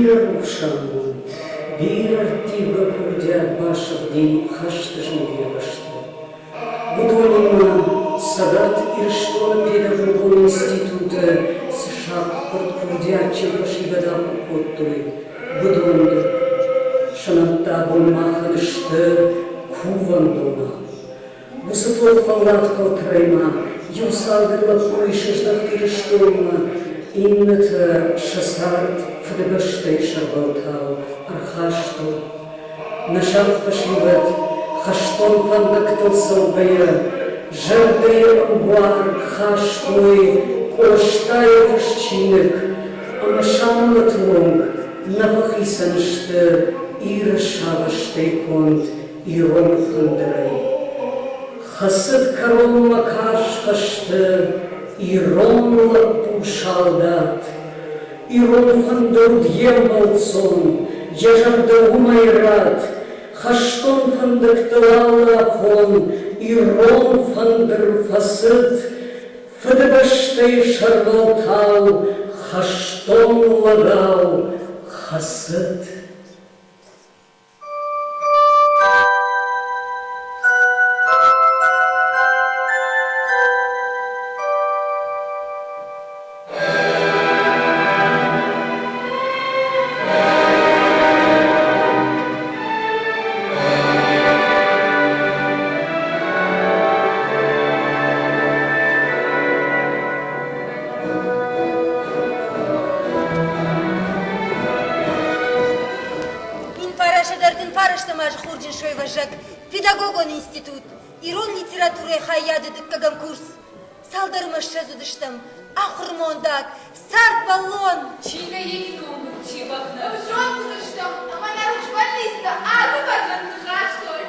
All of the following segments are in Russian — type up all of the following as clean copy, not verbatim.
Бирарушамон, бирартига курдя башавди хаштажинге башта. Будонима садат ирштон педагогон института сшак курдя чевашивада куттой. Будонда шанатта болмаханышты кувандона. Высотол фалаткал трейма, юсалдырла пойшыждах ирштонма. Инната шасарт фдебаштей шарбалтау архашто. Нашалфашиват хаштон фандактал салбая. Жардей амбуар хаштой коштай ващинек. Амашамлат лонг навахисанште ирашаваштей конт ирон фандрей. Хасад карон макаш хаште Ирон лапушалдат, Ирон фандор дьемалцон, Яжарда умайрат, Хаштон фандакталала хон, Ирон фандр фасад, Фадебаштей шарвалтал, Хаштон лагал, Хасад. Педагогон институт, ирон литературы хаяды дыккаган курс. Салдарыма шазудыштым, ахурмондак, старт баллон. Чина ейкум, чивахна. Жон кудыштым, амана рушвалиста, ады баджан тыхаштой.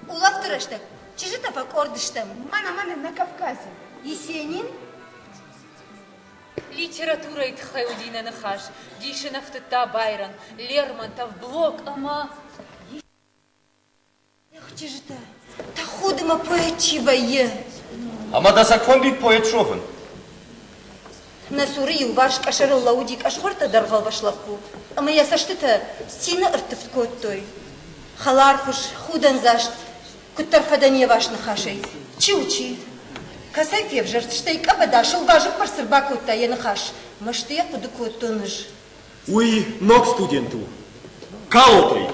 Улав тырыштык, чижи тапак ордыштым. Мана на Кавказе. Есенин? Литература итхайудина нахаш, Дишинов та Байрон, Лермонтов, Блок, ама... Эх, чижи-то, та худыма поэчивае. Ама да сакфон бик поэт шофын. Насуры юлбаш ашарыл лаудик ашхорта даргал башлапку. Ама ясашты-то стина ыртыфт коттой. Халархуш худан зашт, куттарфадане ваш нахашей. Чучи. Касайфев жертштей кабада шылбажы парсырбакутта янахаш. Машты я буду коттоныш. Уй, ног студенту. Калотой.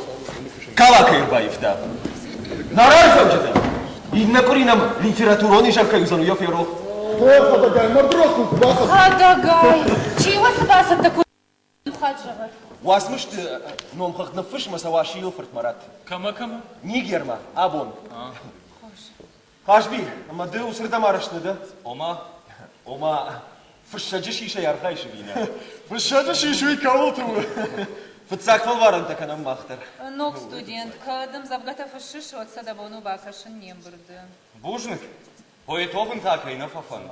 Калакаевбаев, да. Нарайзам же да. И на куринам литературу не жарко юзану ёферо. Адагай, чего садаса такой хаджават? Уасмыш ты, ном хахна фыш масаваши юфрт марат. Кама? Нигерма, абон. Хашби, ама ды усырдамарышны да? Ома, фышшаджы шиша ярхайшы вина. Фышшаджы шишу и калоту. Фыцаквал варан таканам махтар. Ног студент, кадам завгата фашиш от садабону бакашын нембырды. Бужник, поэтовын такайна фафан.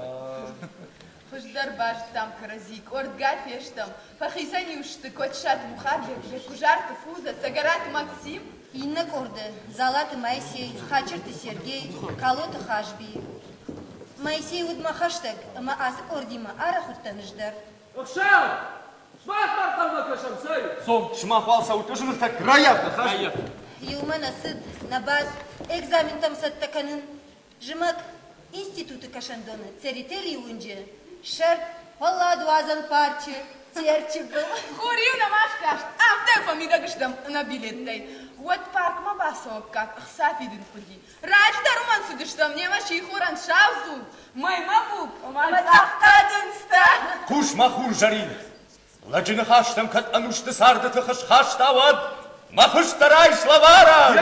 Хождар баш там каразик, ордгат ештам. Фахисани ушты, котшат мухарбек, жекужарты фуза, сагарат Максим. Инна Корды, Залаты Моисей, Хачерты Сергей, Колота Хашби. Моисей удмахаштаг, ама азы ордима, арахуртаныждар. Окшал! Шмах марталма кашам сай! Сом, шмахвал саутышных так раявка, хаш. Юмана сыд, набат, экзамен там саттаканын. Жымак, институты кашандоны, церители унже. Шерп, палладу азан парче, терчи был. Хурию на машкаш, автек помидагыштам на билеттай. Вот парк мабасов как, ахсафидин худи. Рач даруман судыштам, не ваши хуран шавзу. Мой мабук, мазахтадинста. Куш махур жарин. Ладжины хаштам кат анушты сарды тыхыш хаштавад. Махыш тарай славара.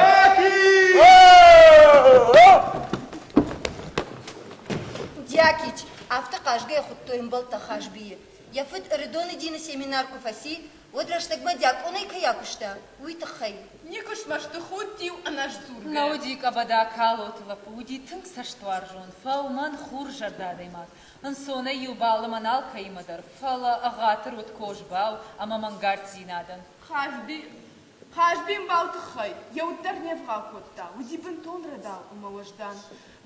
Дякич, автокашга хутtoyun балта хашби. Яфыт редоны дина семинар куфаси, одраш мадяк, он и каякушта. Уйтахай. Никуш машты худтив, а наш зурга. Науди кабада калотова пуди тынк саштуаржон, фауман хур жардадаймат. Ансона юбалы манал каймадар, фала агатыр от кожбау, ама мангард зинадан. Хашби, Хашбим балтыхай, я ударне вгакотта, уди бентон радал умалаждан.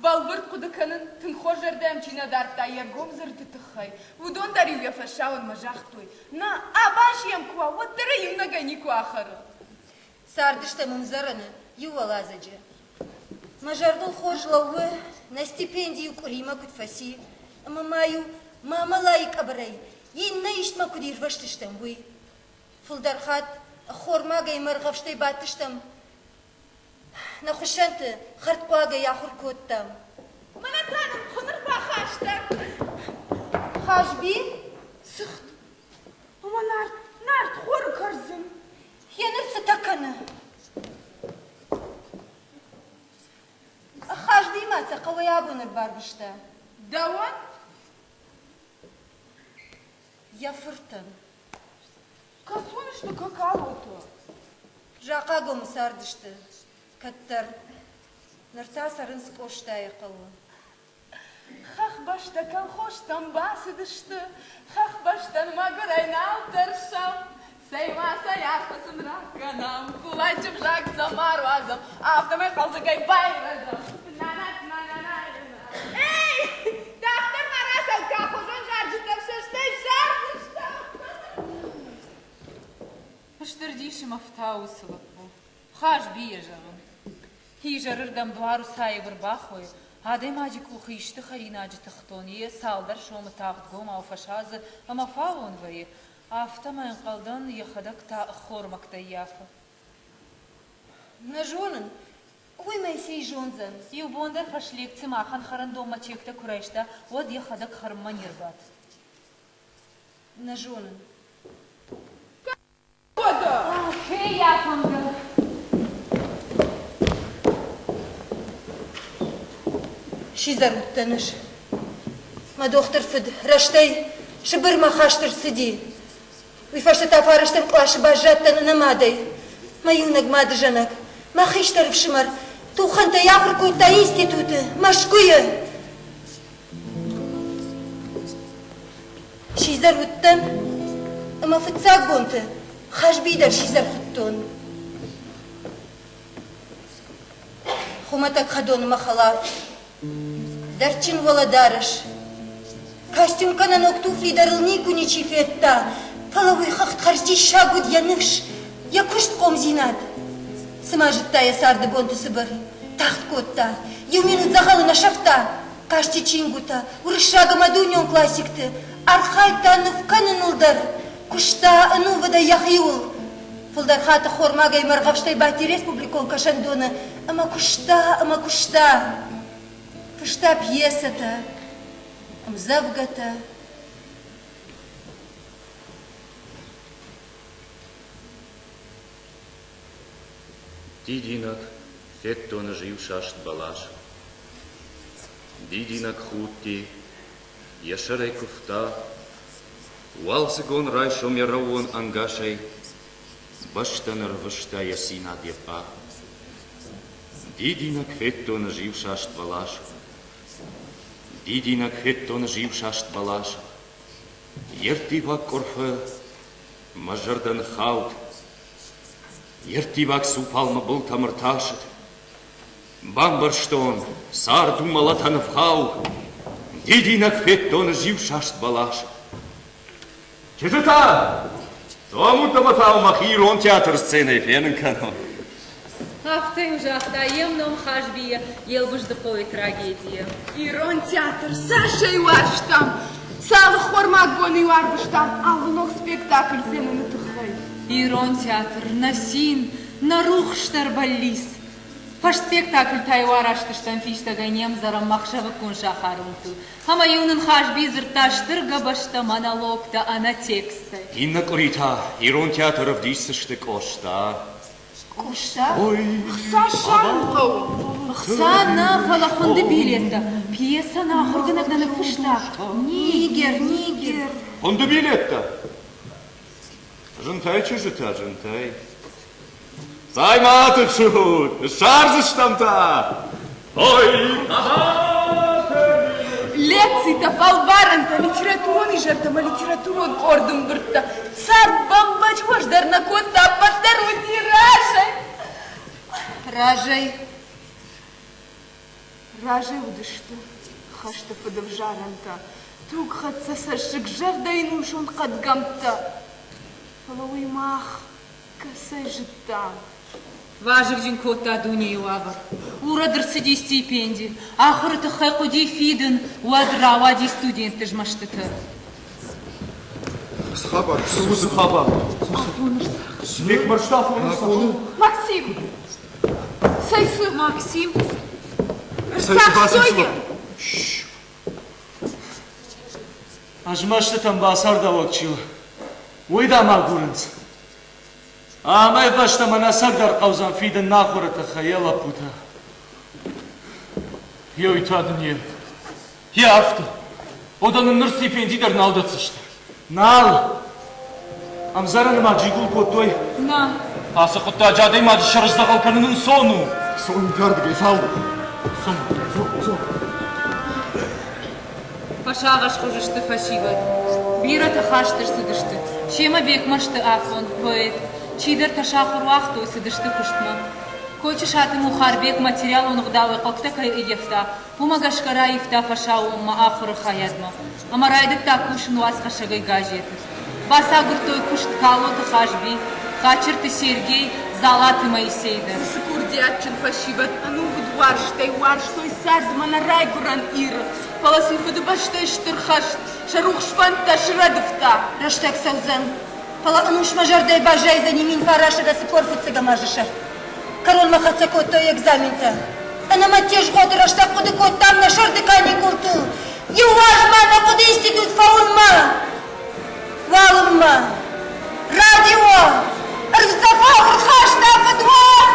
Валвырт кудыканын тынхо жердем чинадарта ергом зыртытыхай. Удон дарил я фашаун мажахтой. На, абашьем куа, вот дыры юнага не куахары. Сардышта мумзараны, ювалазаджи. Мажардул хожлауы, на стипендию курима кутфаси. Мамаю, мама лайк абрай. Ин наишт макудир ваштыштам буй. Фулдархат, خورماگه مرغفشتی باتشتم نخوشنت خرد قواگه یا خور کودتم من تانم خنر با خاشتم خاش بی؟ سخت اما نرد خور کرزم یا نرس تکنه خاش بی ما تقوی ابو نربار بشته دوان؟ یا فرتن Косуништо какалото. Жакаго мусардышты. Каттар. Нырта сарын скоштай кылы. Хах башта колхоштан басыдышты. Хах баштан магырайнал тыршам. Сеймаса яхтасын раканам. Кулачым жак замарвазам. Автомен қалзыгай байрадам. Эй! Дахтар марасал колхозон жаржытаршыштай жаржышта. Паштырдиши мафтаусылыппу. Хаш бие жағым. Хи жарырдам дуару сайыбыр бахой. Адем аджику хишты харинажы тахтони. Салдар шомы тағдгом ауфашазы. Ама фаун ваи. Афтамайн қалдан яхадак та хормакта яфа. На жонын? Ой, майсей жонзан. Юбондар фашлик цимахан харандом мачекта курайшта. Од яхадак харманирбат. На жонын. Хей яфамда. Шизар уттаныш. Ма доктор фыд. Раштay шыбыр махаштыр сыди. Уйфашта тафарыштым клашы бажаттаны намадай. Ма юнаг мады жанак. Ма хиштарып шымар. Туханта яхыр койта институты. Машкуя. Шизар уттан. Ама фыцак гонты. Хашбидар шизар хуттон. Хуматак хадон махалав. Дарчин володарыш. Костюм кананок туфли дарылнику не чифетта. Половой хахт харжди шагуд яныш. Я кушт ком зинат. Самажытта я сарды бонты сыбыр. Тахт котта. Юмин загалы на шафта. Кашти чингута. Урышага мадуньон классикты. Архайта анув кананылдар. Кушта ану вада яхиул. Фулдархата хормага и маргавштай бати республикон кашандона. Ама кушта. Кушта пьесата. Амзавгата. Дидинак феттона жив шашт балаш. Дидинак хутти, яшарай куфта. Уалсигон райшом яравон ангашай. Баштанар вышта ясина депа. Дидинак феттона жив шашт балаш. Дидинак феттона жив шашт балаш. Ертивак корфы, мажардан хаут. Ертивак супалма был тамырташыт. Бамбарштон, сарду малатанов хау. Дидинак феттона жив шашт балаш. Чезыта! Тому-то матау махирон театр сцены фенкано. Афтай ужахта, емном хашбия, елбыждыкой трагедия. Ирон театр, Саша и ваштам. Салы хормак гоны варбыштам, а внук спектакль фены натыхай. Ирон театр, насин, нарух штарбаллис. Фаш спектакль тайвараштыштан фиштаганем зарам махшавы кун шахарунту. Хама юнын хашби зырташтыр габашта монологта ана текста. Инна корита, Ирон театров дисышты кошта. Кушта? Ой, Саша, Хсана фалахунды билетта. Пьеса на ахурганагна на фышта. Нигер. он до билетта. Жынтай чужыта, жынтай. Займатых шут, шарзыштам-то. Ой, лекции-то фалваранта, литературон и жертама литературон ордым быртта. Сар бамбач вождар на котта, а паттар тираж. Ражей удышты, хашты подовжаранта, тук хатса сашик жардайну шон кадгамта. Половой мах, касай жита. Важик дин кота дуни уабар. Урадыр сиди стипенди. Ахыры ты хайкуди фиден, уадра вади студенты жмаштыты. Схабар, сузы хабар. Смек марштаф, Максим! Сайсы! Максим, Сахсоя! Ажмашты там басар да вакчил. Уйда магурынц. Амай башта манасагдар қавзан фиден нахурата хаяла пута. Йой тадын Е авто. Оданын ныр стипендидар налдатсышты. Нал. Амзараны ма жигул коттой. на. Асы құтта жадай ма жышырызда қалқанының сону. Соны тардыгай салды. Пашағаш қожышты фашиват. Бирата хаштыр сыдышты. Шема бек машты афон, поэт. Чидер ташахур вахту сыдышты куштма. Кочы шаты мухарбек материал онугдавы қоқта кай егефта. Пумагашкара ифта фашау ма ахуры хаядма. Амарайдык такушын уаз хашагай газеты. Баса гуртой кушт калоты хашби. Хачырты Сергей, залаты Моисейда. Сыкурдиатчин фашиват, ану вудварштай, варштой сардма на райгуран ир. Паласын фыдыбаштай штырхашт, шарух шванта шрадыфта. Раштак саузан. Пала ануш мажардай бажай за немин параша да сыпор фуцыга мажыша. Король махаца коттой экзамента. Она матеж годы раштак куды кот там на шарды каникулту. Юважма на куды институт фаунма. Валумма. Радио. Разговор хашта подвор.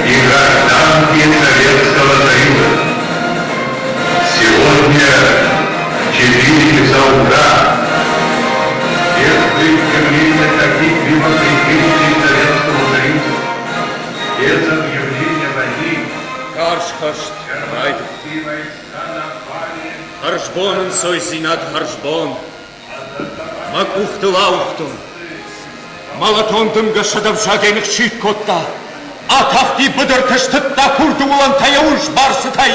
И гражданки Советского Союза. Сегодня 4 часа утра первые появления таких прямоприкрытий Советского Союза без объявления войны Каршхашт, райд. Харшбонын сойзинат харшбон. Макухты лаухтым. Малатондым гашадав жагеніх чит котта. Атақты бұдыр тіштітта күрді улан таяуш барсы тай.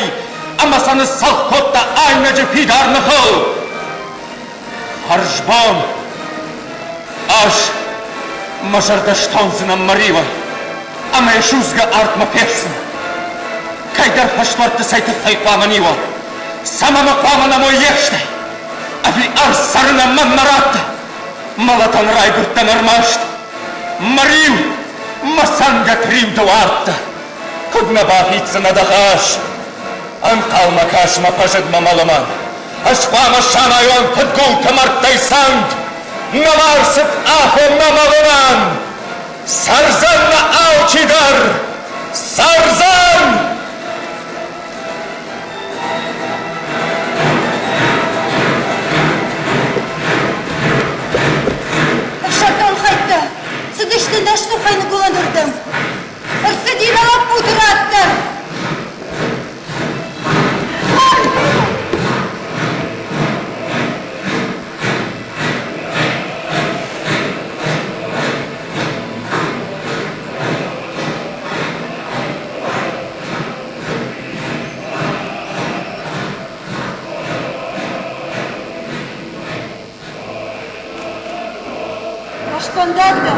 Амасаны салық котта айнажы пидарны қыл. Харшбон. Аш мажарда штонзына марива. Ама ешузга артма персін. Кайдар хаштварты сайты хайқуама нива. Самама қуамана мой ештай. Аби арсарына маннаратты. Малатан райгурттан армашты. Марив, масанга трив дуарта. Кудна бафица надахаш. Анқал макашма пажадма маламан. Ашпама шамайон подгулта марттай санд. Намарсыт ахо мамалынан. Сарзан на алчидар. Сарзан! Сыдышты даш сухайны куланырдым. Арсадин алап путыратты. Ашпандатты.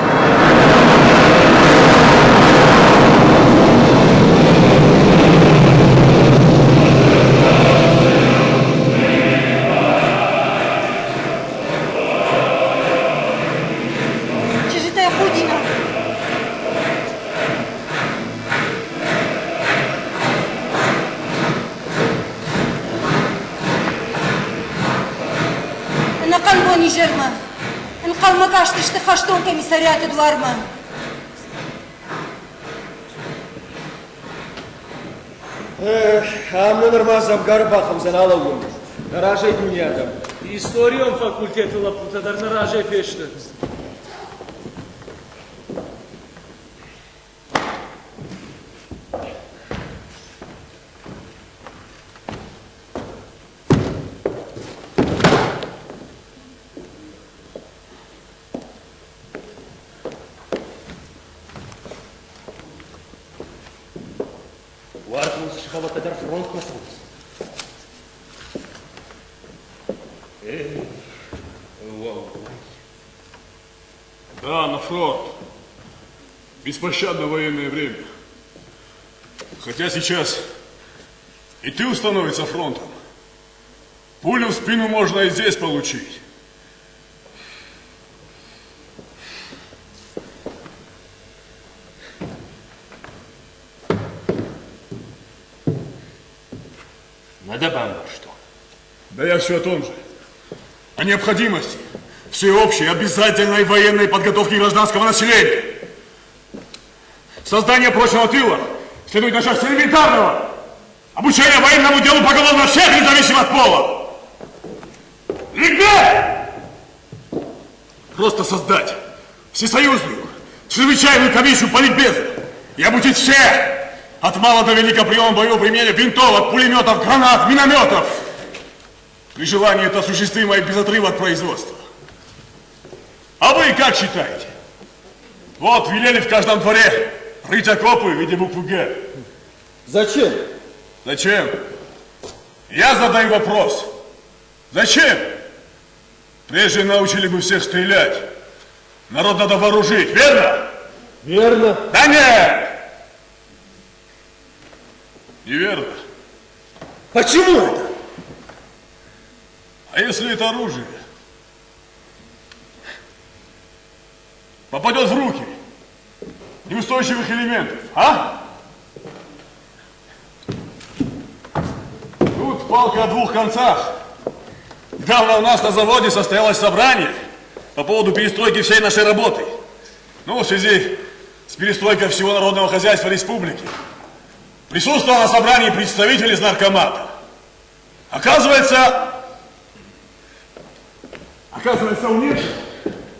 Чижитая худина. На канбони жерма. Қалма каштышты хаштон комиссариаты дуарма. Амны нырмазам гарбахым заналауым. Наражай дүниядам. Историям факультеті лапутадар наражай фешті. Варкнул шахавата дар фронт насвоится. Да, на фронт. Беспощадное военное время. Хотя сейчас и тыл становится фронтом. Пулю в спину можно и здесь получить. Надо вам что? Да я все о том же. О необходимости всеобщей обязательной военной подготовки гражданского населения. Создание прочного тыла следует начать с элементарного обучения военному делу поголовно всех, независимо от пола. Ликбез! Просто создать всесоюзную, чрезвычайную комиссию по ликбезу и обучить всех, от мала до велика приема боевого применения винтовок, пулеметов, гранат, минометов. При желании это осуществимо и без отрыва от производства. А вы как считаете? Вот, велели в каждом дворе рыть окопы в виде буквы «Г». Зачем? Зачем? Я задаю вопрос. Зачем? Прежде научили бы всех стрелять. Народ надо вооружить, верно? Верно. Да нет! Неверно. Почему это? А если это оружие попадет в руки неустойчивых элементов, а? Тут палка о двух концах. Недавно у нас на заводе состоялось собрание по поводу перестройки всей нашей работы. Ну, в связи с перестройкой всего народного хозяйства республики. Присутствовал на собрании представитель из наркомата. Оказывается, у них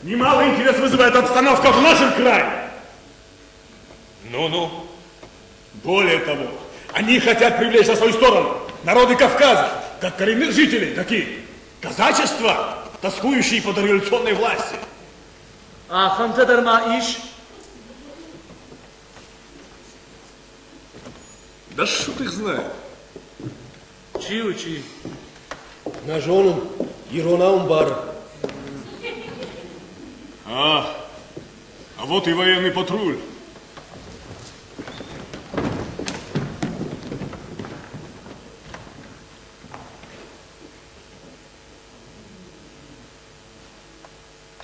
немалый интерес вызывает обстановка в нашем крае. Ну-ну. Более того, они хотят привлечь на свою сторону народы Кавказа, как коренных жителей, так и казачества, тоскующие по дореволюционной власти. А Хамза дарма иш? Да шут их знает. Чи. На жену Ирона Умбара. А вот и военный патруль.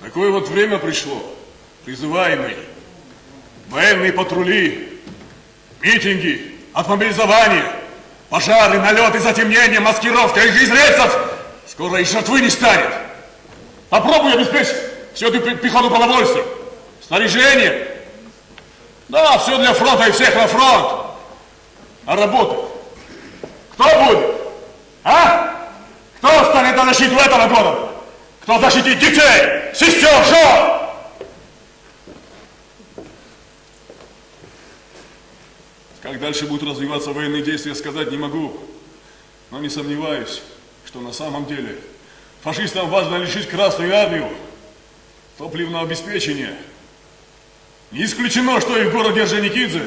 Такое вот время пришло. Призываемые военные патрули, митинги, отмобилизование, пожары, налеты, затемнения, маскировка их из рельсов. Скоро и жертвы не станет. Попробуй обеспечить всю эту пехоту продовольствием, снаряжение. Да, все для фронта и всех на фронт. А работать кто будет? А? Кто станет на защиту этого города? Кто защитит детей, сестер, жен? Как дальше будут развиваться военные действия, сказать не могу. Но не сомневаюсь, что на самом деле фашистам важно лишить Красную Армию топливного обеспечения. Не исключено, что и в городе Орджоникидзе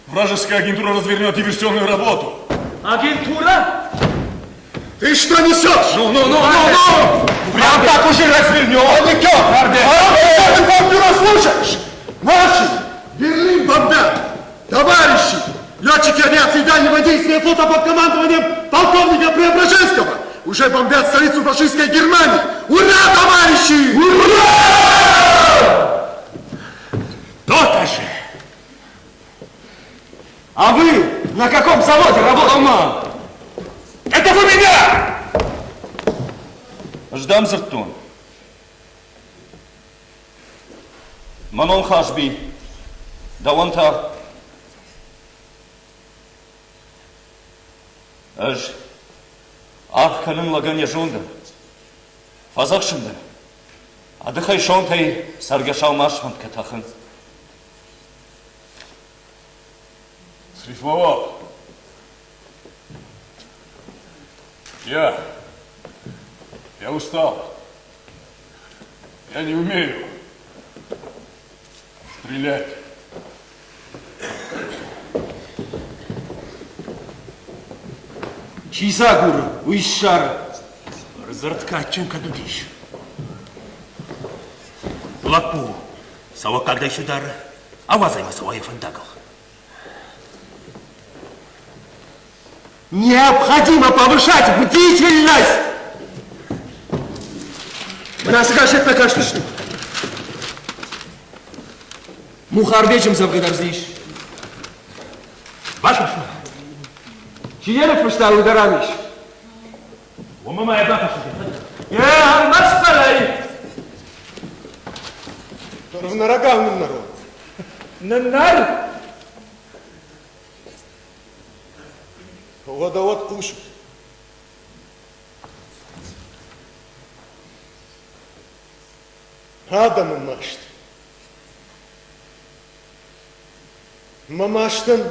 вражеская агентура развернет диверсионную работу. Агентура? Ты что несешь? Ну! Прям так уже развернет. Ты нас слушаешь? Наши Берлин бомбят. Товарищи, летчики авиации дальнего действия флота под командованием полковника Преображенского уже бомбят столицу фашистской Германии. Ура, товарищи! Ура! То-то же! А вы на каком заводе работаете? Это вы меня! Ждам зертон. Манон хашби. Даванта. Аж архканын лаган яжонда. Фазакшында. Адыхай шонтай саргашау маршмант катахын. Срифмовал. Я устал. Я не умею стрелять. Чизагур, уйшар. Разорткачен кадудиш. Лапу, сава когда еще дар, а вазайма сава фандагал. Необходимо повышать бдительность! Нас скажет на каждую штуку. Мухарбечем завгадарзиш. Башашу. Чиерек поставил ударамиш. Умама я башашу. Я маспалай. Равнорогавным народ. Нанар. Водовод пушит. Адамы машт. Мамаштан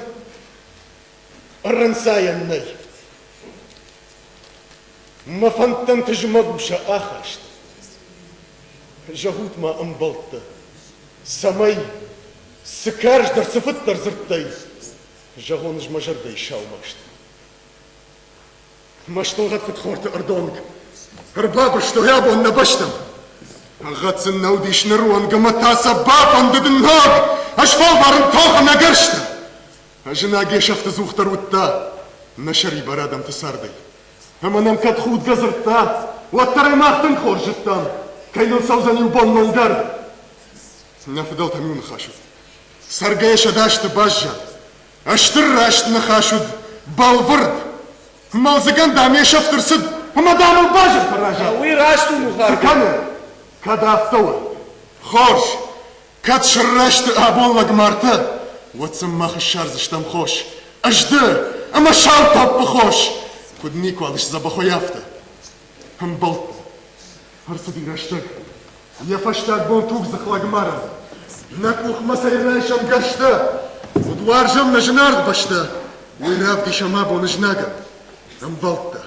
арансаяннай. Мафантан тажмагуша ахашт. Жагут ма амбалта. Самай сыкарждар сыфыттар зырттай. Жагон жмажардай шаумашт. Маштон гатфет хорты ардонг. Арбаба что я бон набаштам. Агатсын наудиш наруан гаматаса бапан дыдыннаг. Ашфал барын тоха нагыршты. Ажына гешафты зухтар утта. Нашари барадам тысардай. Аманам катхуд газыртта. Уаттарай махтын хоржыттам. Кайныл саузани убон нолдар. Нафдал тамю нахашуд. Саргаеша дашты бажжад. Аштыр ашты нахашуд. Балвырд. Малзагандам ешафтырсыд. Амадамыл бажжад паражад. Уй рашту мухар. Сыканы. Када автова. Хорш. Кад шыррашты аболлаг марта. Ватсам махы шарзыштам хош. Ажды. Ама шал таппы хош. Куднику алыш забахояфты. Амбалт. Арсади раштаг. Я фаштаг бон тук захлагмарам. Накух масайрнайшам гашта. Удваржам нажнард башта. Уйрав гишама бон жнага. Амбалтта.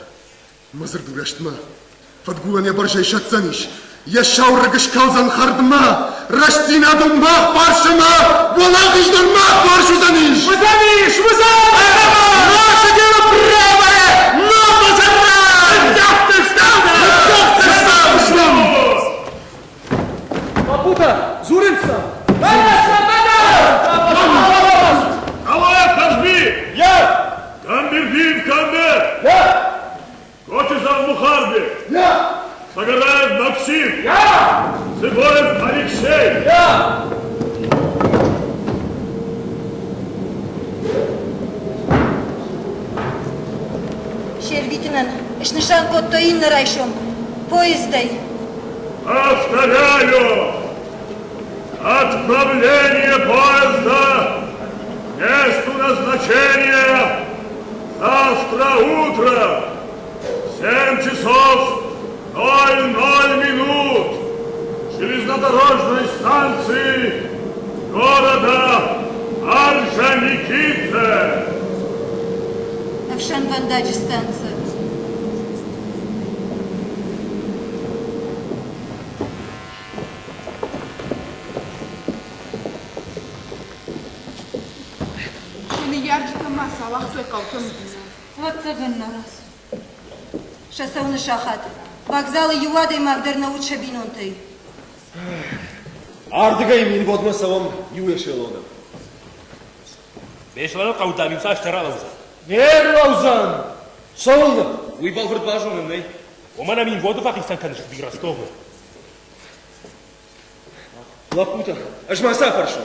Мазырду раштма. Фадгулан я баржай шатсаниш. Я шаурыгыш калзан хардма. Раштина думбах паршыма. Волагыждар мах паршузаниш. Вызовишь, вызовишь! Наше дело правое! Но позарай! Лапута, Зуринца! Аллах, Хашби! Я! Камбердин, Камбер! Я! Кочезав Мухарби! Я! Сагараев Максим! Я! Цыбоев Алексей! Я! Шервитинан, ишнышан коттоин нарайшом. Поездой. Повторяю! Отправление поезда к месту назначения завтра утром 7 часов 00 минут железнодорожной станции города Орджоникидзе. Авшан Вандаджи станция. Ярчика масса, Аллах свой калтын. Вот цаган нараз. Шасауны шахат. Вокзалы ювадой магдер науча бинонтай. Ардыгай мин водма савам юешелода. Бешлана қаутамим саштаралауза. Нерлаузан! Солна! Уй балфырд бажуным, ней. Омана мин воду Пакистан каныш бирастовы. Лапута, ажма сафаршу.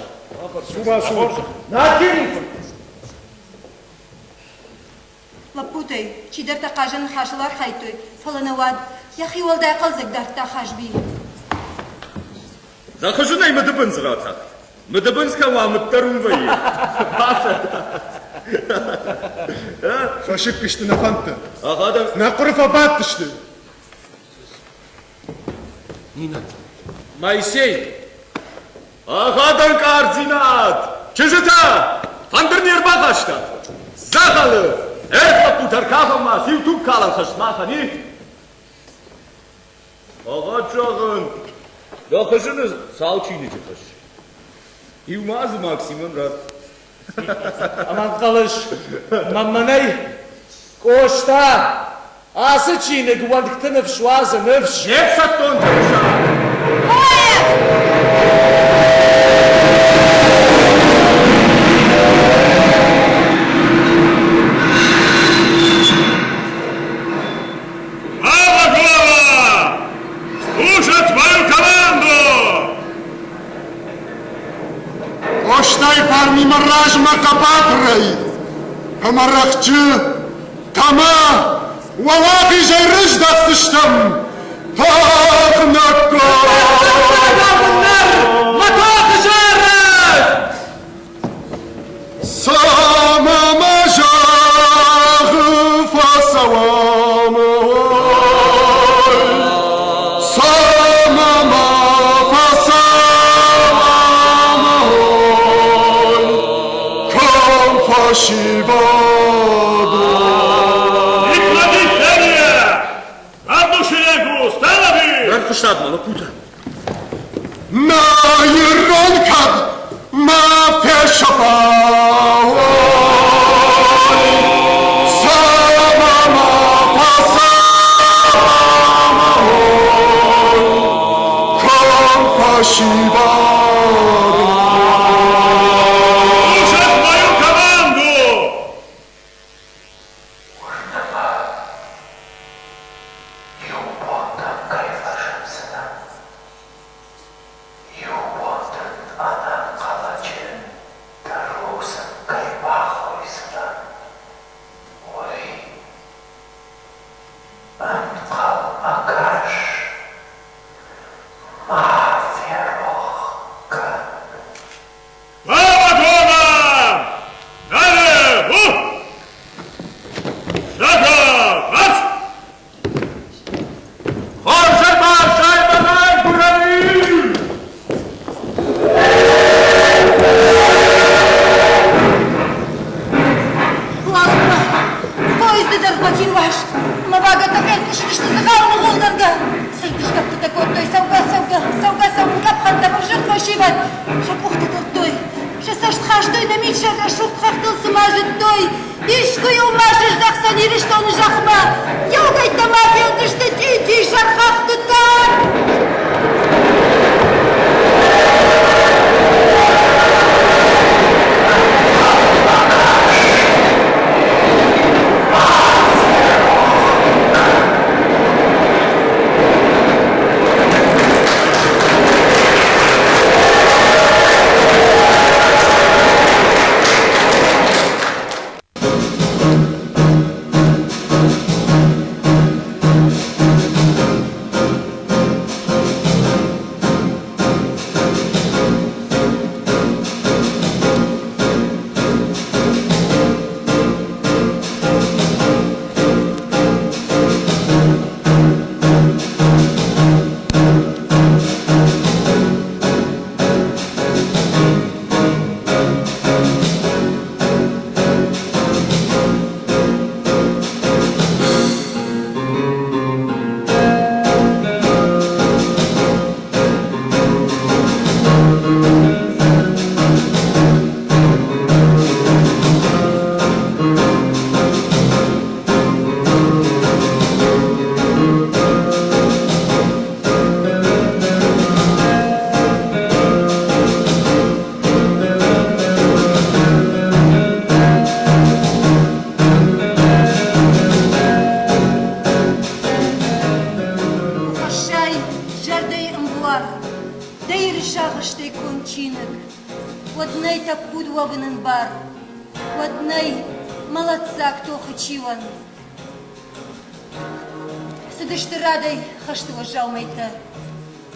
Субасу. Накинь! Лапутай, чидер тақажын хашылар хайтой. Фаланавад, яхи walday қалзык дартта хашби. Захожунай мадыбын зырата. Мадыбын скава мыттарун вайы. Фашик пишти на фанта. Ага да. На курфабат пишти. Нина. Моисей! Ағадан координат! Чыжыта! Фандырнер бағашта! Зағалы! Әрқап бұтар қағылма, сеутуп қалан қашмақаны! Аға жағын! Яқышыны сал чүйні жықыш. Илмазы Максимын рад. Аман қалыш! Мамманай! Costa! Asa cine guand că năvșoază, năvș! Ce să tot Оштай парми мараж макапатрай, амарахчы, кама, валаки жайрыш дастыштым, тағнакка. Матақы жайрыш! Самама жағы фасавамы, самама Шиваду. Икладитение! Одну шерегу, станови! Рарку штатма, лапута. На еронкад, ма пешапа. Самама пасама. Камфа Шиваду.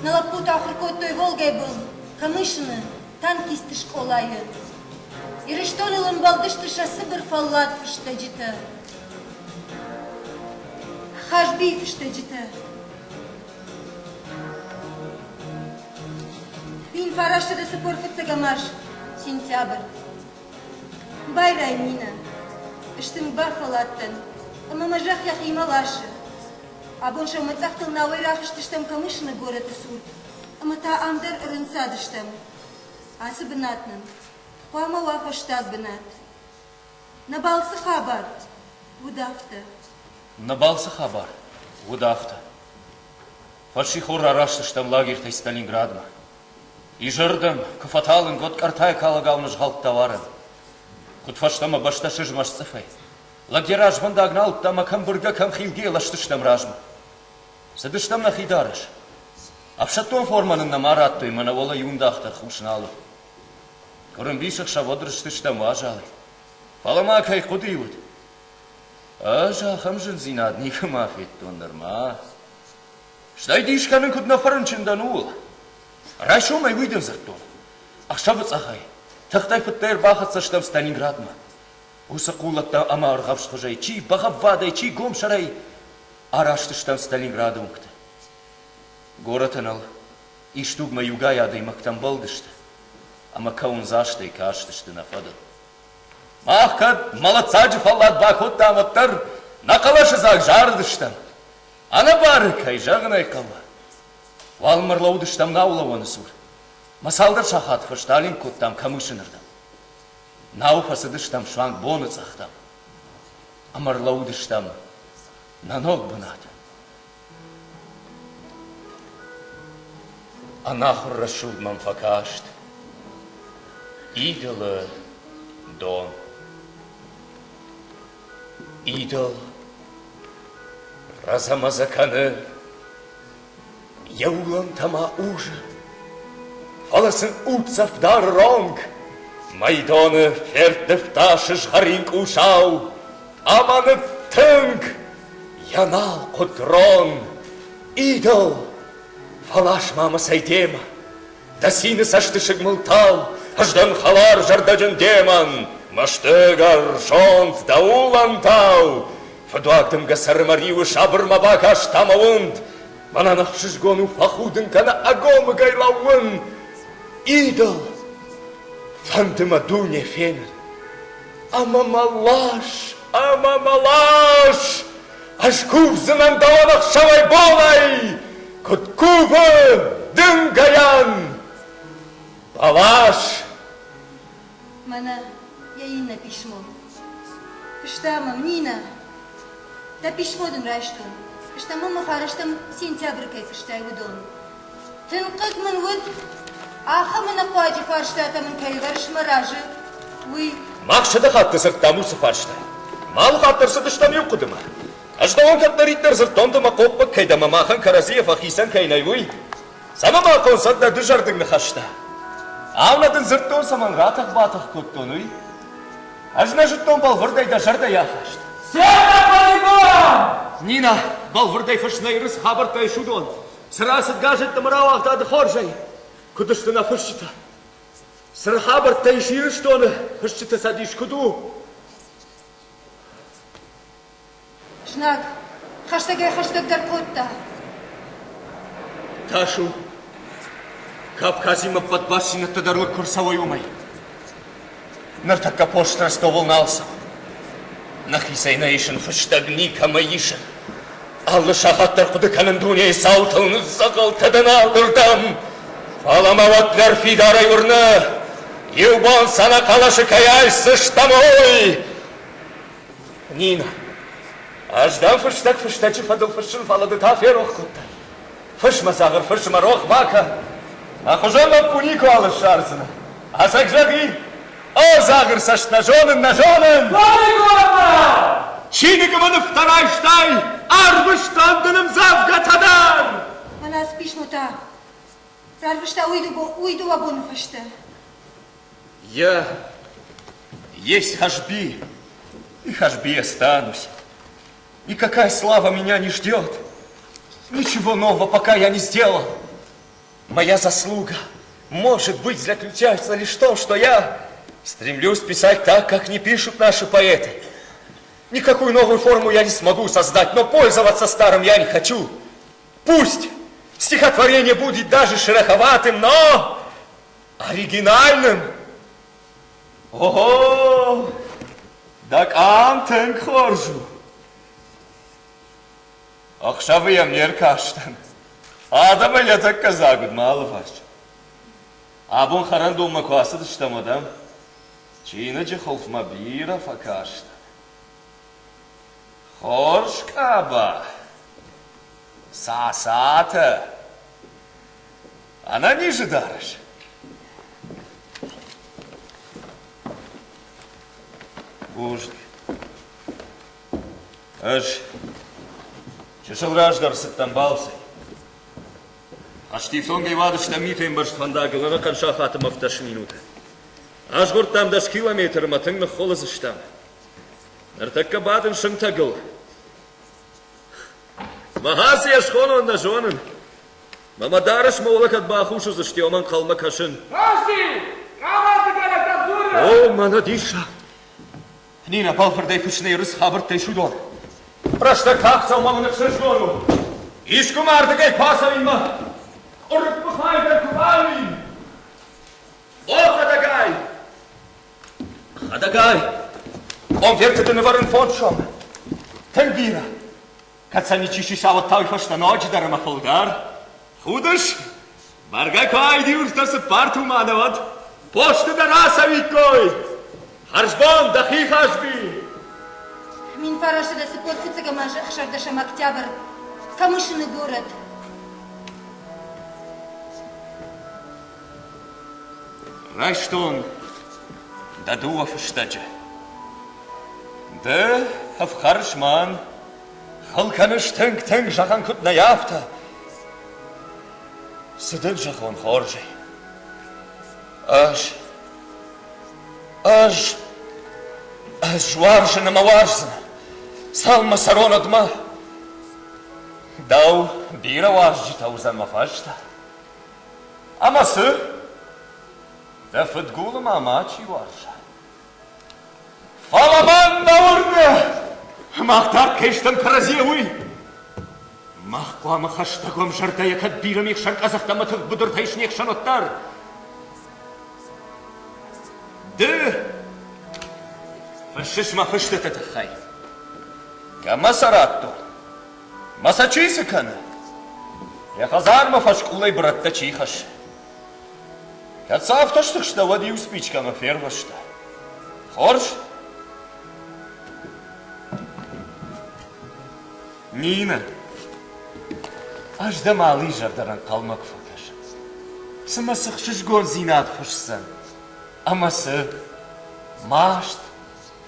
На лапута ахркот той Волгой был, камышины, танкисты школаю. И рештолилым балдышты шасыбыр фаллат фыштаджита. Хашби фыштаджита. Вин фарашты да сыпор фыцагамаш, сентябрь. Байрай мина, ыштың бар фалаттан, ама мажах ях ималашы. Абон шо мацахтыл науэй рахыштыштам камышны город исур, ама та амдар рынсадыштам. Асы бынатным, хуама вафа штат бынат. На балсы хабар, ودافته Набался хабар. Удафта. Фашихур араштыштам лагерьтай Сталинградма. И жырдым, кафаталын год картай калагауны жғалт товарын. Кутфаштама башташы жмаш цифай. Лагераж ванда агнал тама камбурга камхилге лаштыштам ражма. Садыштам на хидарыш. А в шатон форманын намараттой манавола юндахтар хушналу. Корымбишах шаводрыштыштам важалы. Фалама кай кудиут. Ажа хамжын зинадника мафет тондырма. Штай дишканын кудна фарынчындануыл. Райшомай выйдем зартон. Ахшабыц ахай. Тахтай пыттайр бахатсаштам Сталинградма. Уса кулатта ама арғапшқыжай, чи бағабвадай, чи гомшарай. Араштыштам Сталинградумкты. Городын ал, иштугма югай адай мактан балдышты. Ама каун заштай каштышты нафадыл. Махкад молодцаджи фаллад бахот даматтар, нақалашы заг жардыштам. Ана бары кай жағынай қалла. Валмырлаудыштам наулаваны сур. Масалдар шахатфы Сталин коттам камышынырдам. Науфасыдыштам шванг боны цахтам. Амарлаудыштам наног бынат. Анахур рашудмам факашт. Идолы дон. Идол разамазаканы. Яулан тама уже. Фаласын утсав дар ронг. Майдоны фердев ташыш харинг ушау. Аманы тынг. Янал кудрон. Идол. Фалаш мама сайдема. Дасины саштышык мылтал. Аждан халар жардажын деман. Маштыгар шонт даулантау. Фадуагдым гасармаривы шабырмаба каш тамаунд. Мананах шишгону фахудын кана агомы гайлауын. Идол. Фантыма дуне фенер. Амамалаш. Аш кубзынан даланах шавай болай. Куткубы дынгаян. Балаш. Мана яинна письмо. Кыштамам Нина. Да письмодын раштын. Кыштамам афараштам сентябрь кай кыштай удон. Тынкык мын вуд. Ахамына куаджи фарштатамын кай варшма ражы. Уй. Мақшыды қатты сырттаму сыфарштай. Мал қаттырсы дыштам юққыдыма. Ажда он каттариттер зырттондыма қоппы кайдама махан Каразиев ахисан кайнай уй. Сама мақон садда дыжардыңны қашта. Авнадын зырттон саман ратақ батақ көттон уй. Ажна жыттон балвырдайда жарда яхашт. Сена полигон! Нина, балвырдай фашнайрыс хабартай шудон. Сырасыд гажетті мырау ақтады хоржай. Кудыштына фышчыта. Сыр хабартай ширыштоны фышчыта садиш куду. Шнак, хаштагдар котта. Ташу, Кавказима подбасина тадарлы курсовой умай. Нартака поштра сто волнался. Нахисайнаишын фыштагни камаишын. Аллы шахаттар куды канындуне салтылны сақалтадан алдырдам. Фаламаватлар фидарай урны. Юбон сана калашы каяй сыштамой. Нина. Аждан фыштак фыштачы фадыл фышын фалады тафер оқытта. Фышма сағыр фышма роқ бака. Ахужама пунику алыш шарзына. Асак жағы. О, зағыр сашт нажонын. Полигонма! Чинигымыны вторай штай. Арбыштандыным завгатадан. Манас письмо-то. Рарвышта уйду вагону фашта. Я есть хашби. И хашби останусь. И какая слава меня не ждет. Ничего нового пока я не сделал. Моя заслуга может быть заключается лишь в том, что я стремлюсь писать так, как не пишут наши поэты. Никакую новую форму я не смогу создать, но пользоваться старым я не хочу. Пусть стихотворение будет даже шероховатым, но оригинальным. Ого! Так антен хоржу. Ақшавыям неркаштан. Адам әлетак казагуд малы фарш. Абун харан дома куасы дыштам адам. Чина же холфма бира факашта. Hoş kaba. Sasata. Она не ожидаешь. Боже. Аж. Чешелраждар сыттанбалсы. Аж тифтонгай вадышта митем баршт вандагылына канша хатым авташ минуты. Аж гурттам даш километр матыңны холызыштам. Нартакка бадын шыңтагыл. Махаси ашхону на жонын. Мамадарыш маулакат бахушу заштиоман қалма кашын. Рашди! Каматы гелек абзуры! О, манадиша! Нина палфырдай пүшіне рыс хабырттай шудон. Прашта кақса мамыны шыжгону. Ишкум артыгай пасавинма. Урык пухайдар кубалин. О, хадагай! Хадагай! Он вертыдыны варын фоншом. Тенбира. Кацани чишишават тайфашта ночи дарама холдар. Худыш, барга кайди уртасы парту манават, почты да расавикой. Харжбон, дахи хашби. Мин фараша да сыпор фыцага мажа хшардашам октябрь. Камышины город. Райштон, да дуав штаджа. Да, в харшман, халканыш тэнг жахан кут наяфта. Сыдын жахон хоржи. Аж варжына маваржына. Салма сарона дма. Дау бира варжи таузан мафашта. Амасы да фытгулы мамачи варжа. Фаламан наурны! Махтар кештен каразиевый. Махкуамы хаштагом жартая кад бирам екшан казахтаматых будыртайшын екшан оттар. Ды! Фашиш мафышты тәтіхай. Кама саратту. Масачисы каны. Яхазар мафашкулай братта чихаш. Катсав тоштықшта вади успичка мафервашта. Хорж? Нина. Аж да малый жардаран қалмак факаш. Сымасық шышгон зинат фашсан. Амасы машт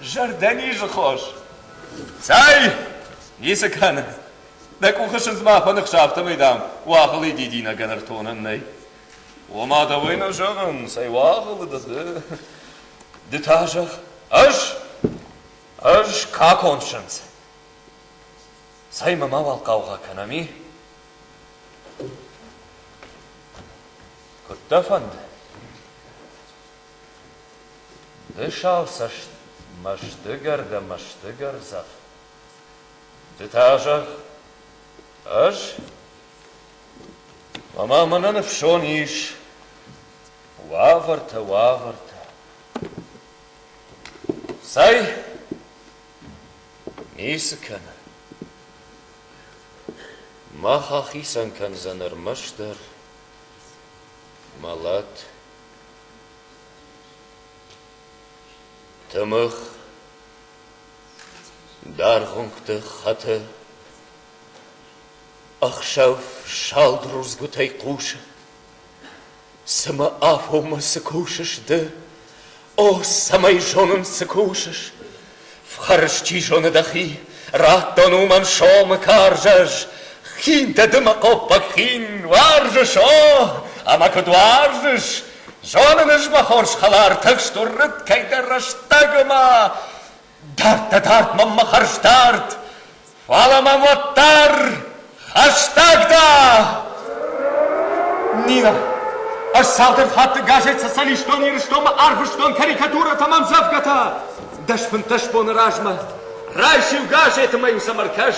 жардани жахош. Сай! Несі каны. Да кухашын змапанық шафтамайдам. Уақылы дедина ганартонаннай. Омада вайна жағын. Сай уақылы дады. Дыта жақ. Аж как оншынсы. Сай мама валқауға канами. Куттафанды. Дышау сашт маштыгар да маштыгар зав. Дытажах. Аж. Мама мананы фшон иш. Ваварта. Сай. Мисыкана. Махахисан канзанар маштар. Малат. Тымых. Дарғыңқты хаты. Ақшав шалдырузгутай қушы. Сама афома сыкушышды. О, самай жонын сыкушыш. В харышчи жоны дахи. Раттону ман шомы каржаш. Хин дадыма қоппак хин варжыш, о! Ама күд варжыш. Жоныныш махорш халар тăкштуррыт кайдарраштагыма. Дарт мамма харштарт. Фаламам ваттар. Хаштагда! Нина, аж салдыр хатты газет салиштон ирыштома арбыштон карикатура тамам завгата. Дашпын ташпон ражма. Райшив газеты мою самаркаш.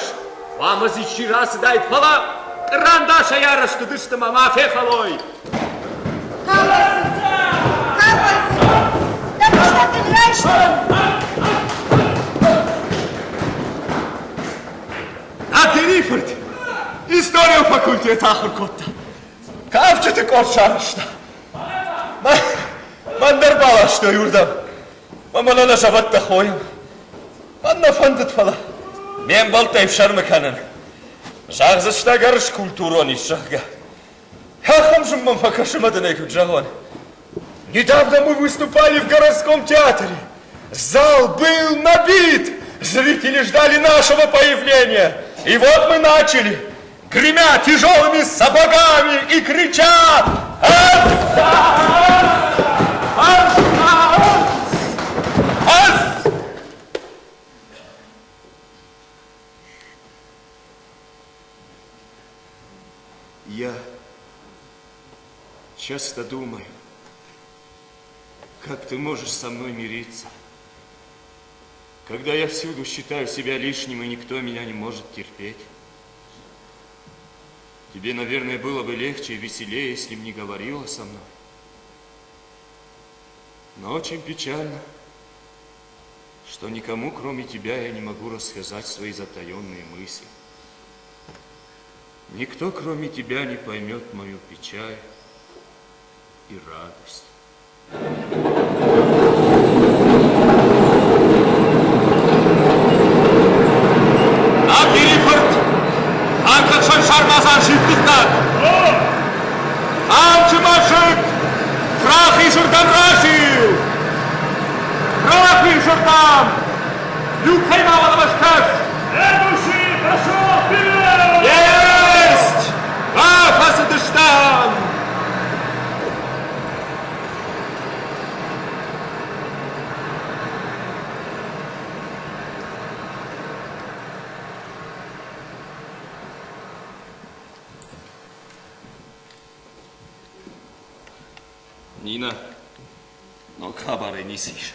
Вамазы чирасы дайт фала. Крандаша ярашты дышты мама фехалой. Капасы! Да пошла ты раньше! А ты Рифорд! История факультета ахыркотта. Кавчы ты коршарышта. Мандарбала что юрдам. Мамалана жаватта хоем. Манна фандыт фала. Мен балтайып шармыканын. Жағзышта гарыш культурони шага. Хахам жуммам покашимадан экут жагон. Недавно мы выступали в городском театре. Зал был набит. Зрители ждали нашего появления. И вот мы начали, гремя тяжелыми сапогами и крича: Я часто думаю, как ты можешь со мной мириться, когда я всюду считаю себя лишним, и никто меня не может терпеть. Тебе, наверное, было бы легче и веселее, если бы не говорила со мной. Но очень печально, что никому, кроме тебя, я не могу рассказать свои затаенные мысли. Никто, кроме тебя, не поймет мою печаль и радость. Şarmazan şıklıktan. Amçı maşık. Krahı şırdan raşı. Krahı şırdan. Lükhay mağala başkaş. Ebuşi taşo bile. Есть! Krahası dıştan. Нина, но хабары несишь.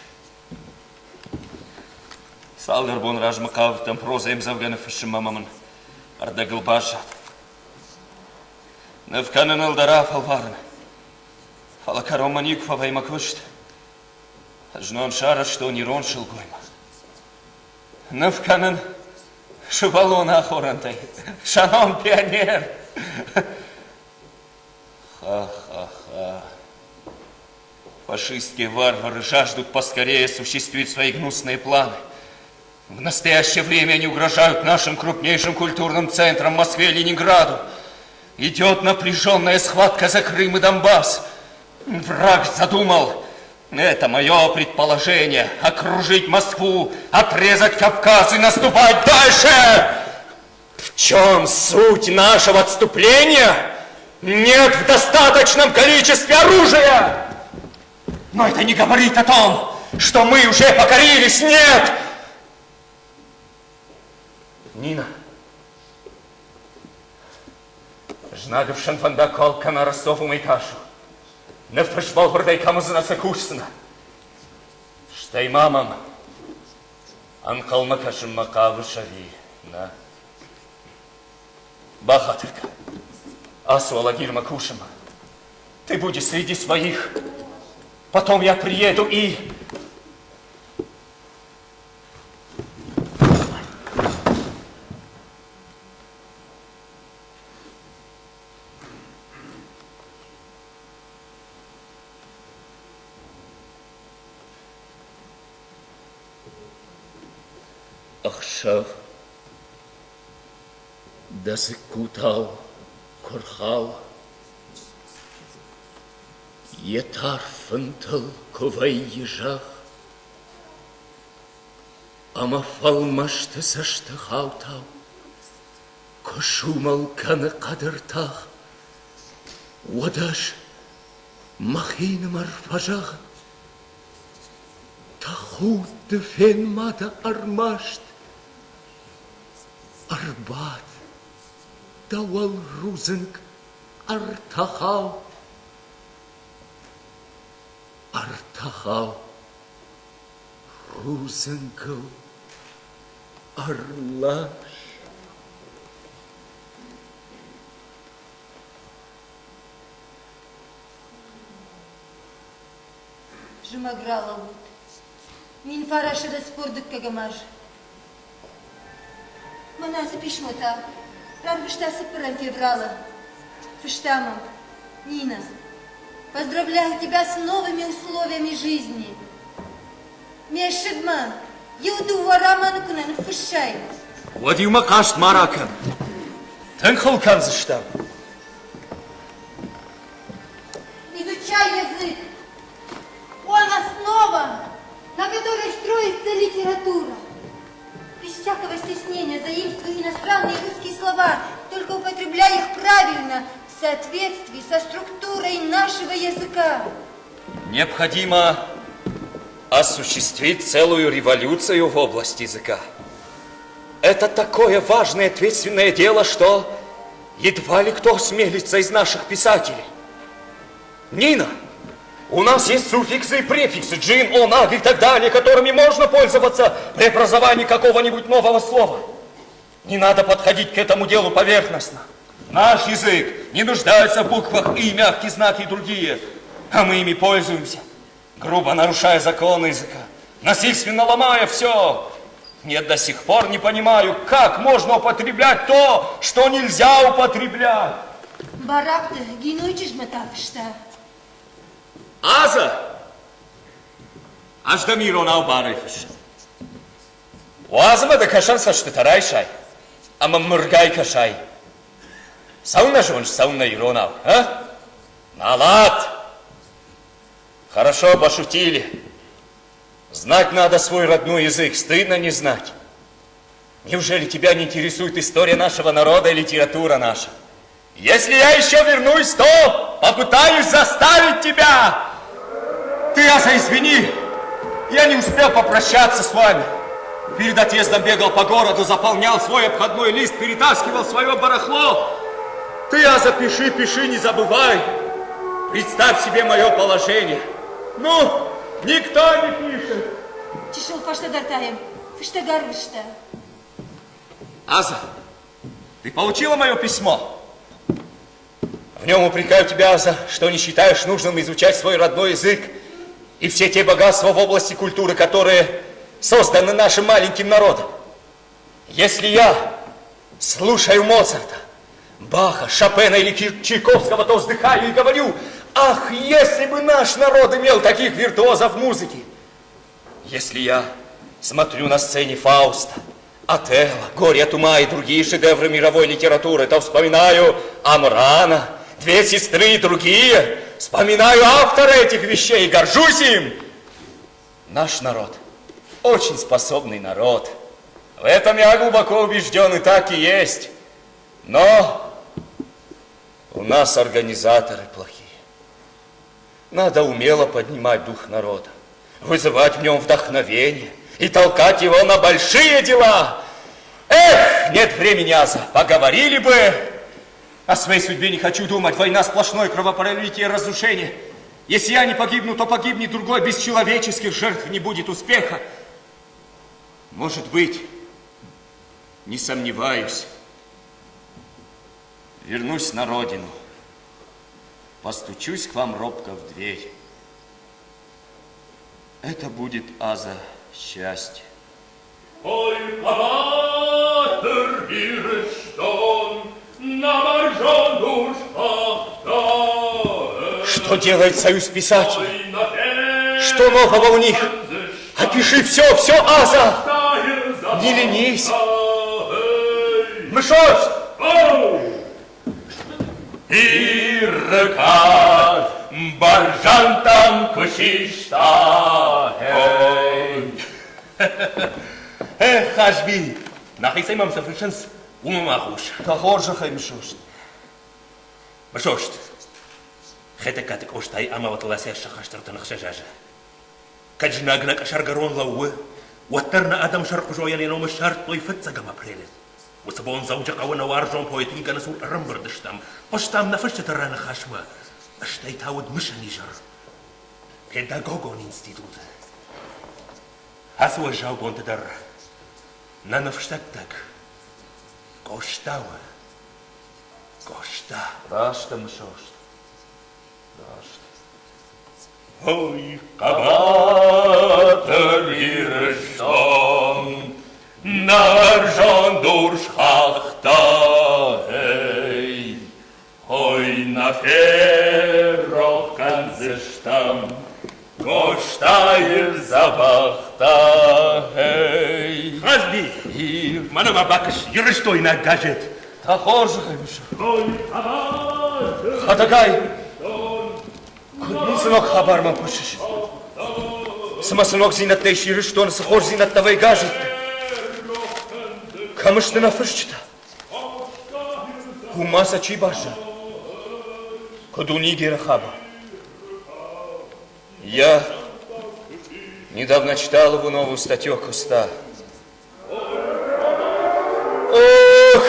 Салдар бон ражмакав там прозаем завганы фашимамамын ардагыл башат. Навканын алдара фалварын. Фалакароманик фавайма кушт. Жнон шара, что не роншил гойма. Навканын шубалона охорантай. Шанон пионер. Ха-ха-ха. Фашистские варвары жаждут поскорее осуществить свои гнусные планы. В настоящее время они угрожают нашим крупнейшим культурным центрам Москве и Ленинграду. Идет напряженная схватка за Крым и Донбасс. Враг задумал, это мое предположение, окружить Москву, отрезать Кавказ и наступать дальше. В чем суть нашего отступления? Нет в достаточном количестве оружия! Но это не говорит о том, что мы уже покорились, нет! Нина, жнагавшан фанда колка на Ростову Майташу, не впрышбал брдай камузына сакушсына. Штай мамам, анкалма кашым макавы шави, на. Бахатырка, асуала гирма кушама, ты будешь среди своих. Потом я приеду и... Ахшав, дазыкутал, корхал, Етар фынтыл ковай ежах, ама фалмашты сашты халтау, кошумал каны қадыртах, одаш махины марфажах, тахуды фен мада армашт, арбат, давал рузынг артахау, Артахал, Рузенкл, Арлаш. Жумаграла вот. Нин фараша да спордык кагамаж. Манасы пишмота. Рарвышта сыпыран феврала. Фыштамам. Нина. Поздравляю тебя с новыми условиями жизни. Мешидма, юду вараман кунан фышай. Вадима кашт маракам. Тенхол канзыштам. Изучай язык. Он основа, на которой строится литература. Без всякого стеснения заимствуй иностранные русские слова, только употребляй их правильно, в соответствии со структурой нашего языка. Необходимо осуществить целую революцию в области языка. Это такое важное, ответственное дело, что едва ли кто осмелится из наших писателей. Нина, у нас есть суффиксы и префиксы, джин, он, аг и так далее, которыми можно пользоваться при образовании какого-нибудь нового слова. Не надо подходить к этому делу поверхностно. Наш язык не нуждается в буквах и, мягкие знаки и другие, а мы ими пользуемся, грубо нарушая законы языка, насильственно ломая все. Нет, до сих пор не понимаю, как можно употреблять то, что нельзя употреблять. Баракты, гинуйчиш матавшта. Аза! Аждамир он албарыфыш. У Азама да кашан сашты тарайшай, ама мыргай кашай. Сауна жонж, сауна иронал, а? Налад! Хорошо пошутили. Знать надо свой родной язык, стыдно не знать. Неужели тебя не интересует история нашего народа и литература наша? Если я еще вернусь, то попытаюсь заставить тебя. Ты, Аса, извини, я не успел попрощаться с вами. Перед отъездом бегал по городу, заполнял свой обходной лист, перетаскивал свое барахло. Ты, Аса, пиши, пиши, не забывай. Представь себе мое положение. Ну, никто не пишет. Чешел фашта дартаем, фашта гарвышта. Аза, ты получила мое письмо? В нем упрекаю тебя, Аза, что не считаешь нужным изучать свой родной язык и все те богатства в области культуры, которые созданы нашим маленьким народом. Если я слушаю Моцарта, Баха, Шопена или Чайковского, то вздыхаю и говорю: ах, если бы наш народ имел таких виртуозов музыки! Если я смотрю на сцене Фауста, Отелло, Горе от ума и другие шедевры мировой литературы, то вспоминаю Амрана, Две сестры и другие, вспоминаю автора этих вещей и горжусь им. Наш народ очень способный народ. В этом я глубоко убежден, и так и есть. Но у нас организаторы плохие. Надо умело поднимать дух народа, вызывать в нем вдохновение и толкать его на большие дела. Эх, нет времени, Аза, поговорили бы. О своей судьбе не хочу думать. Война сплошное кровопролитие и разрушение. Если я не погибну, то погибнет другой. Без человеческих жертв не будет успеха. Может быть, не сомневаюсь, вернусь на родину. Постучусь к вам робко в дверь. Это будет, Аза, счастье. Что делает союз писателей? Что нового у них? Опиши все, Аза! Не ленись! Мышош! Ирка, баржантам кушишта. Эх, Ашби! Нахисай мам совершенс умахуш. Тахоржа хаймшош. Мышош. Хетекатек оштай амаватлася шахаштартан хшажажа. Каджнагна кашаргарон лауэ. Ватарна адам шаркужоя леном шарт той фетсагама прелес. وسبون زوجك ونوار جون بويتين كان سور رمبر دشتم قشتم نفشت ترانا خشمة اشتيت هاود مش نيجر بيداغوغون انستيتوت هسوا جاوبون تدر ننفشتك قشتاوة قشتا راشتا مشوشت راشتا هوي قباتر يرشتم Наржан дуршхахта, эй, ой на ферро канзештам, гоштаев забахта, эй. Хазби, И... Манова бакыш, ерыштойна гаджет. Тахожа, Хатагай. Кудын сынок хабарма пушиш. Сама сынок зинаттай ерыштон сахож зинаттавай гаджет. Камышты нафышчыта. Умаса чи баша. Кудуни герахаба. Я недавно читал его новую статью Куста. Ох!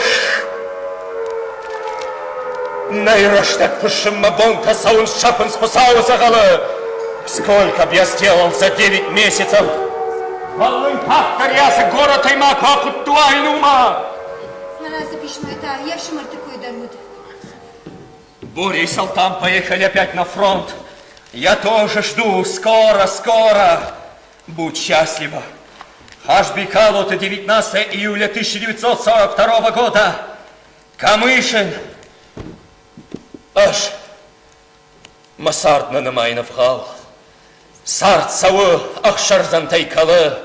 Найраштак пышиммабонка саун шапын спасау загалы. Сколько б я сделал за 9 месяцев? Малым пахтаряса город Аймака Куттуайнума. Нараза пишмайта, я в шимартыкой даруд. Боря и Салтан поехали опять на фронт. Я тоже жду. Скоро, скоро. Будь счастлива. Хашбикал от 19 июля 1942 года. Камышин. Аж Масартна намайнов хал. Сарцавы Ахшарзантай калы.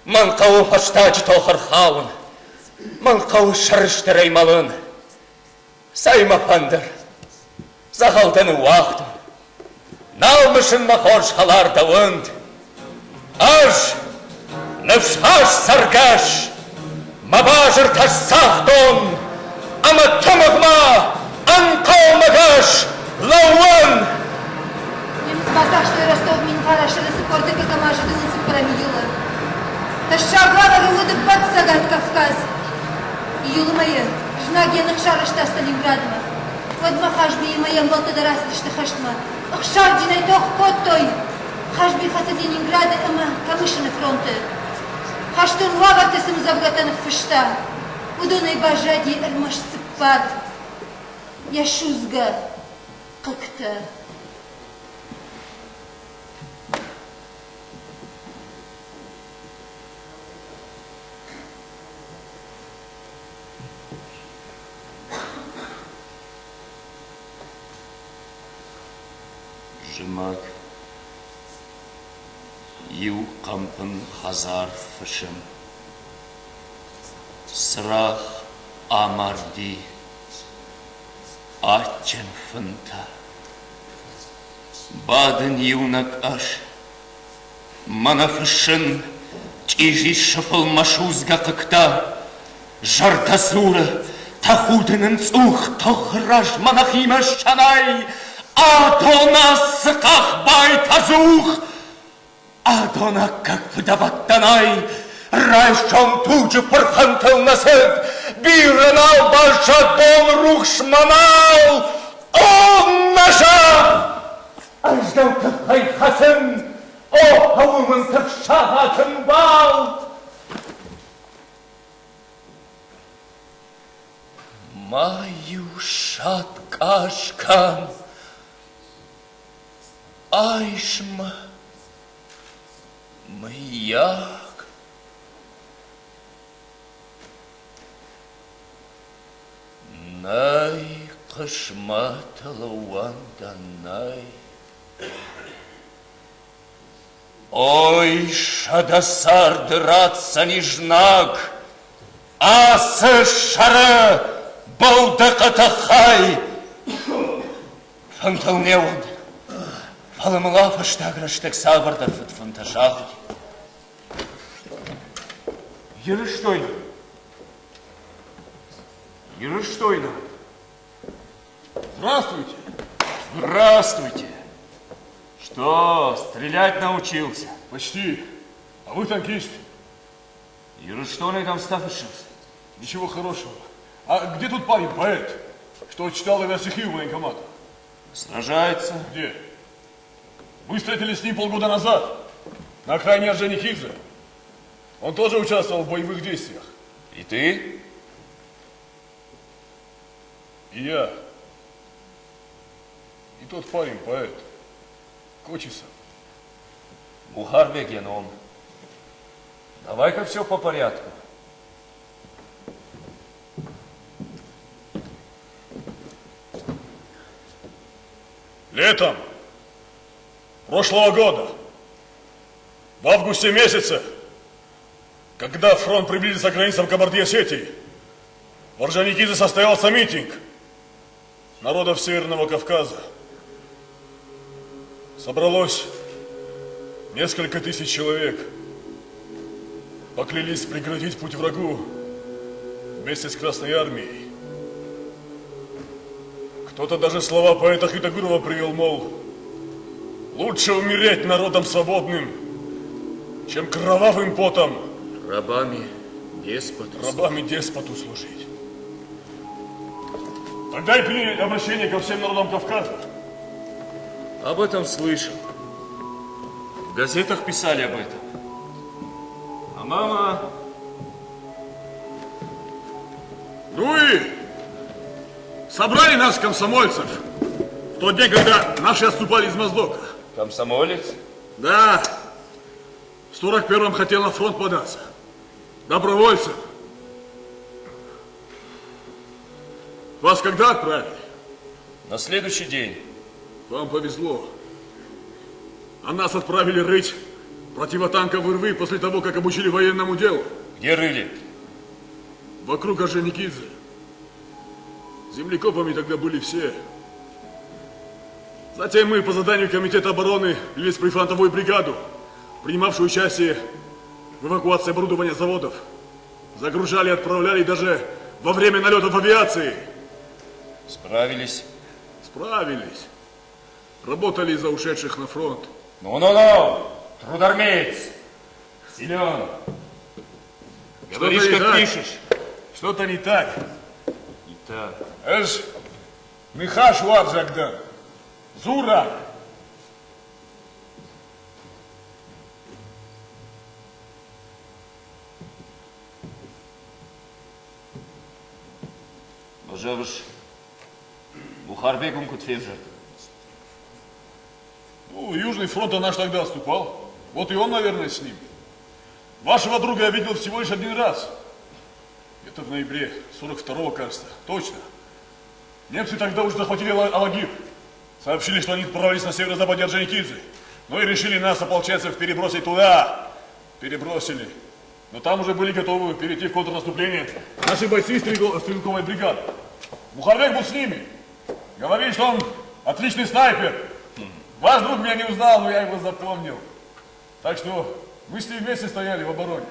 Манқауы паштаджи тохар хаун. Манқауы шарыштырай малын. Сайма пандыр. Захалтаны уақытым. Налмышын махорж халар давынд. Аж навшаш саргаш. Мабажыр ташсахтон. Ама тамагма анқаумагаш лауан. Немец базар, что и Ростов минь харашили сапорты, как амажи дызынсып пирамидилы. Ташшагала вылыды бат сагат Кавказ. Июлы мои, жна геных шарышта Сталинградма. Кодма хашби и моем болтада раслышты хаштма. Ах шардинай тох коттой. Хашби хаса Ленинграда, ама Камышины фронты. Хаштун вагатысым завгатанов фышта. Удунай бажади эрмаш цыппар. Яшузга как-то. Жымак. Ю кампын хазар фышым. Срах амарди. Ачен фынта. Бадын юнак аш. Манафышын чижи шыфыл машузга кыкта. Жартасура тахудынын цух тохраж манахима шанай. Адона сыкахбай тазух. Адона как вдаваттанай. Райшон туджи пырхантыл насып. Бирынал башат бол рухшманал. Он наша! Аждан тыпхай хасын. О, хавумын тыпшағатын бал. Маю шат кашкан. Айшма. Маяк. Най кышматылы ванданай. Ой, шадасар дыраться нежнак. Асы шары балдықытықай. Фанталнеуын. Фалымыла фыштаграштык сабырдар фытфынташағыд. Ерыштойна. Ерыштойна. Здравствуйте. Здравствуйте. Что, стрелять научился? Почти. А вы танкист? Ерыштойна там стафышился. Ничего хорошего. А где тут парень, поэт, что читал его стихи в военкоматах? Сражается. Где? Мы встретились с ним полгода назад на окраине Орджоникидзе. Он тоже участвовал в боевых действиях. И ты? И я. И тот парень, поэт. Кочесов. Бухарбек Яном. Давай-ка все по порядку. Летом прошлого года, в августе месяце, Когда фронт приблизился к границам Кабардино-Осетии, в Орджоникидзе состоялся митинг народов Северного Кавказа. Собралось несколько тысяч человек. Поклялись преградить путь врагу вместе с Красной Армией. Кто-то даже слова поэта Хвитогурова привел, мол, лучше умереть народом свободным, чем кровавым потом рабами деспоту служить. Тогда и принять обращение ко всем народам Кавказа. Об этом слышал. В газетах писали об этом. А мама... Ну и собрали нас, комсомольцев, в тот день, когда наши отступали из Моздока. Комсомолец? Да. В 41-м хотел на фронт податься. Добровольцем. Вас когда отправили? На следующий день. Вам повезло. А нас отправили рыть противотанковые рвы после того, как обучили военному делу. Где рыли? Вокруг Орджоникидзе. Землекопами тогда были все. Затем мы по заданию Комитета обороны вели прифронтовую бригаду, принимавшую участие в эвакуации оборудования заводов. Загружали, отправляли даже во время налетов авиации. Справились? Справились. Работали из-за ушедших на фронт. Ну-ну-ну, трудармеец, силен. Говоришь, как пишешь. Что-то не так. Не так. Эш, Михаш Варджагдан, Зура. Бажавыш, Бухарбеком Кутфевжер. Ну, Южный фронт наш тогда отступал. Вот и он, наверное, с ним. Вашего друга я видел всего лишь один раз. Это в ноябре 42-го, кажется. Точно. Немцы тогда уже захватили Алагир. Сообщили, что они прорвались на северо-западе Орджоникидзе. Ну и решили нас, ополченцев, перебросить туда. Перебросили. Но там уже были готовы перейти в контрнаступление наши бойцы из стрелковой бригады. Бухарбек был с ними. Говорили, что он отличный снайпер. Ваш друг меня не узнал, но я его запомнил. Так что мы с ним вместе стояли в обороне.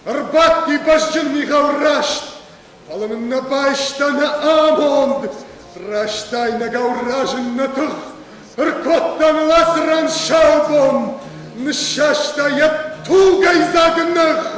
Арбатты башджын мигаурашт, алын на байшта на амонд, раштай на гауражын на тух, ркоттан ласран шалбон, ншашта я тугай загнах.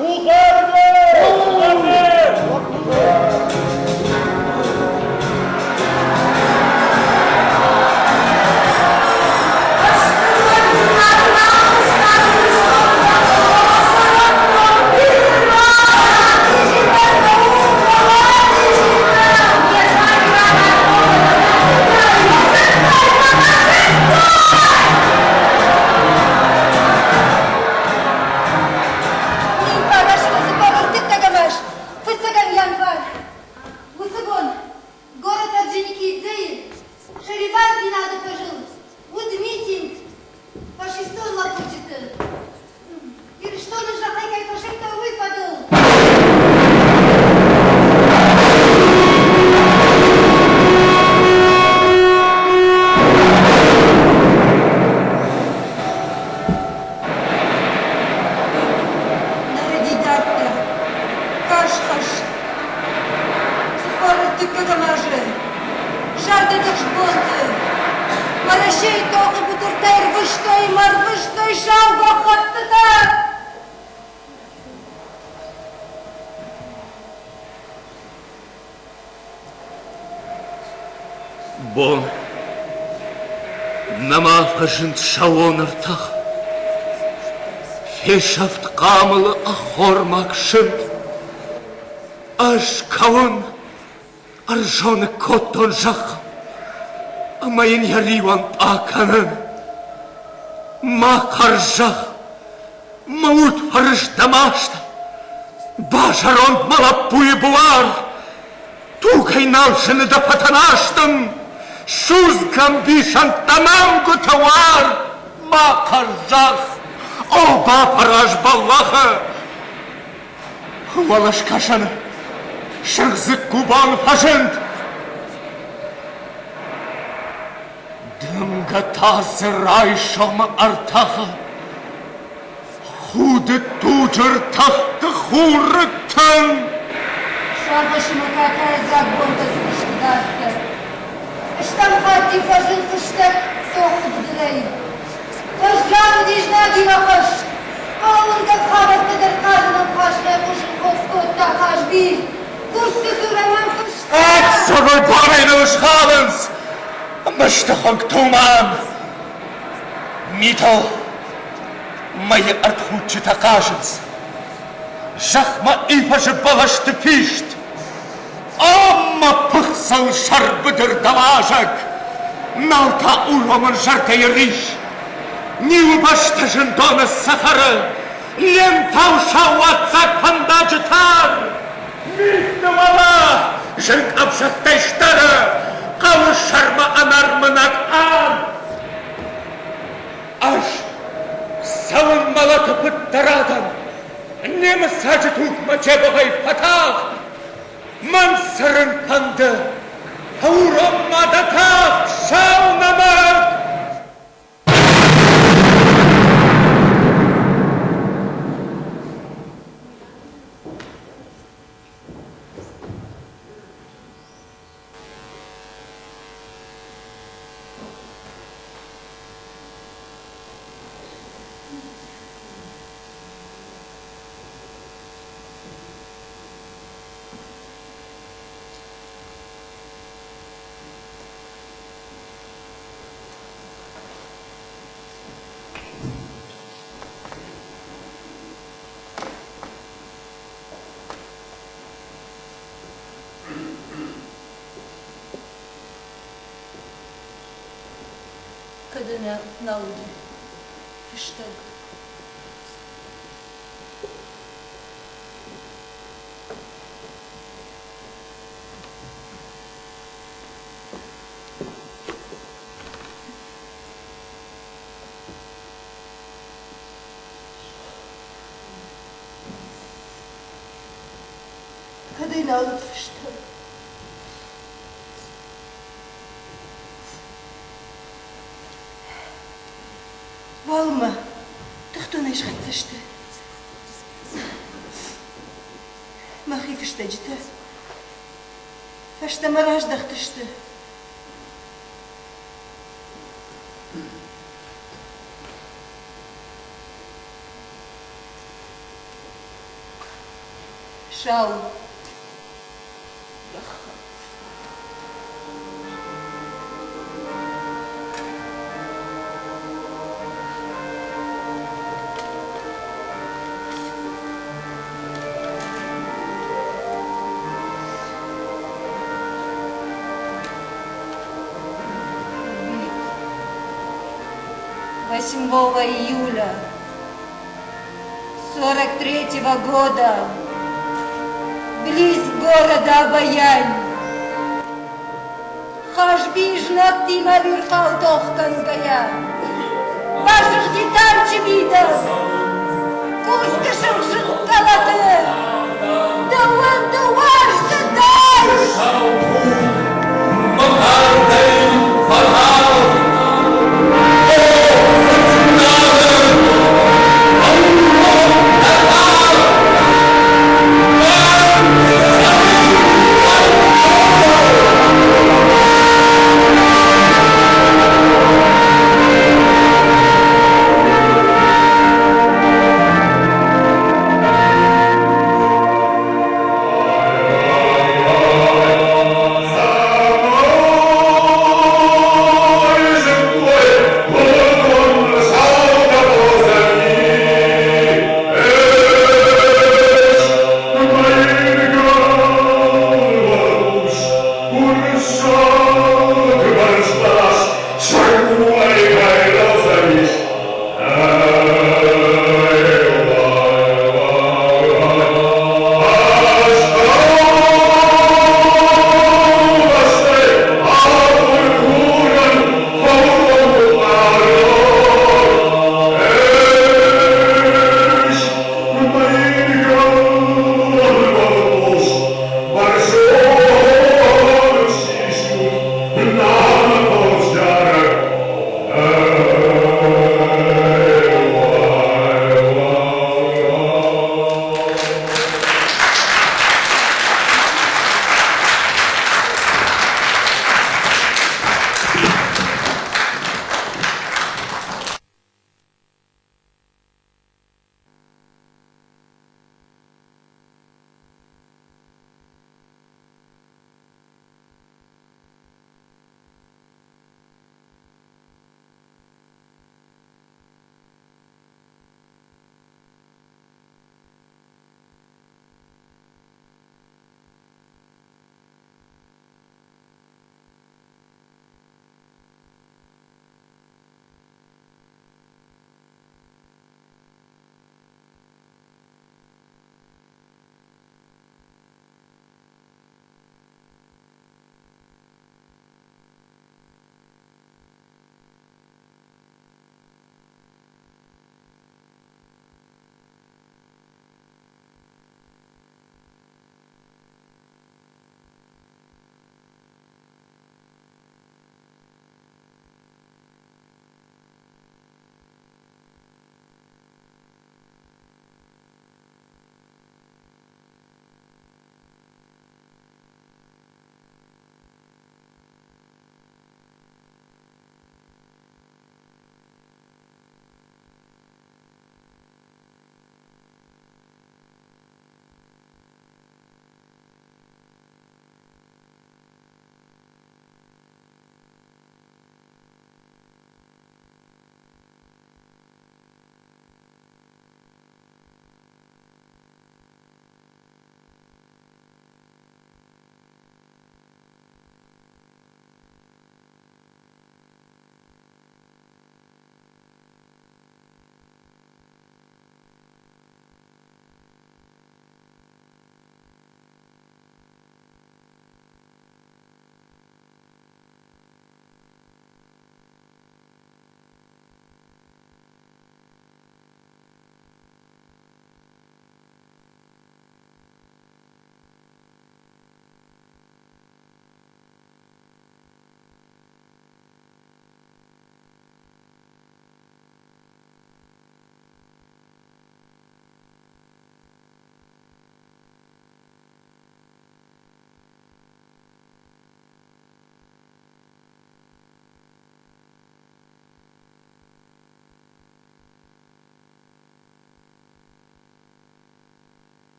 той маргыш, той шауға қаттыда. Бон, нама фажын шауын ыртақ. Фешафт қамылы ахормак шын. Аш кауын аржоны коттон жақ. Амайын яриван паканын. Ма қаржақ. Маут фарыш дамашта. Бажарон малапуи буар. Тугай налшыны да патанаштым. Шузгам бишан тамам гутавар. Ма қаржақ. Оба параж баллаха. Валаш кашаны. Шырзык кубан фажент. Дымга тазы рай шома артаха. Худы туджыр тахты хурыттын. Шабашыма какая загонка спыштыдастыр. Ыштам хатти фажын кыштак соқты бұдырай. Қожланы дежна дивақыш. Ауынға қабастыдыр қажының қашына бұшын қоскотта қаш біз. Курсты сұраман кыштак. Ак соғыл барайны ұшқалынс. Мыштықын туман. Митал. Майы артхучы тақажынс. Жақма ипажы балашты пишт. Амма пықсал шарбыдыр даважак. Налта уламын жартайы риш. Нивы башты жындоны сахары. Лем тауша уатсак пандажы тар. Митті вала. Жын абжаттайштары. Қауы шарма анармынак ар. Аш. Савын малаты пыттарадан. Немі сажы тұқма жебағай патақ. Ман сырын қанды. Аураммада тақ шаунамақ. Kadına naldı. Fıştık. Kadına naldı fıştık. Valma, tuhtuna iş katsıştı. Mahi fıştacıtı. Faşta maraj dahtıştı. Шау. Восьмого июля 43-го года близ города Обаянь Хашбижнак Тимавир Халтохканская ваших детальче видов Кускашем жинкалаты да он да ваш да дай